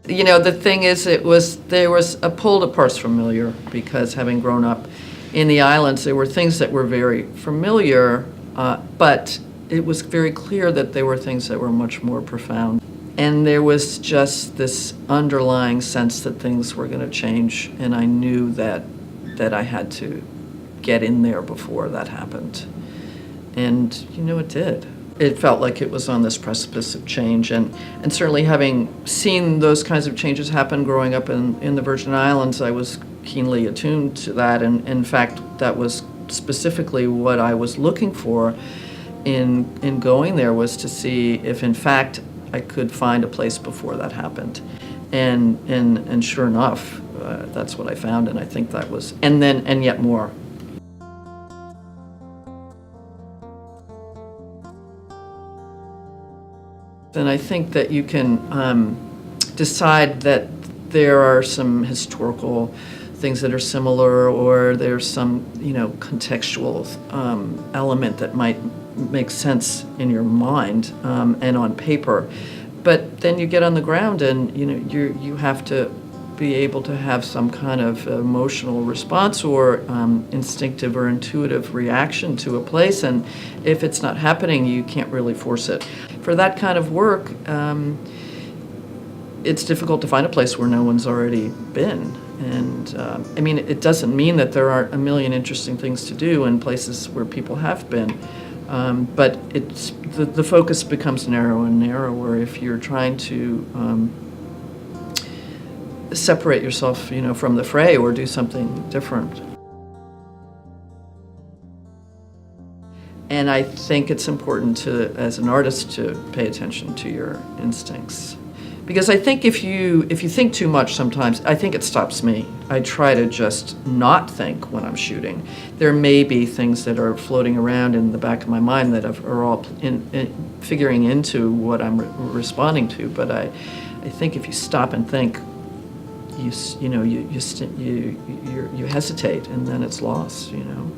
You know, the thing is, there was a pull to parse familiar, because having grown up in the islands, there were things that were very familiar, but it was very clear that there were things that were much more profound. And there was just this underlying sense that things were going to change, and I knew that I had to get in there before that happened. And, you know, it did. It felt like it was on this precipice of change, and certainly having seen those kinds of changes happen growing up in the Virgin Islands, I was keenly attuned to that, and in fact, that was specifically what I was looking for in going there, was to see if in fact I could find a place before that happened. And sure enough, that's what I found, and I think that was, and yet more. And I think that you can decide that there are some historical things that are similar, or there's some, you know, contextual element that might make sense in your mind and on paper. But then you get on the ground, and you know, you have to be able to have some kind of emotional response or instinctive or intuitive reaction to a place, and if it's not happening, you can't really force it. For that kind of work, it's difficult to find a place where no one's already been. And I mean, it doesn't mean that there aren't a million interesting things to do in places where people have been, but it's the focus becomes narrower and narrower if you're trying to separate yourself, you know, from the fray or do something different. And I think it's important to, as an artist, to pay attention to your instincts. Because I think if you think too much sometimes, I think it stops me. I try to just not think when I'm shooting. There may be things that are floating around in the back of my mind that are all figuring into what I'm responding to, but I think if you stop and think, you hesitate, and then it's lost, you know.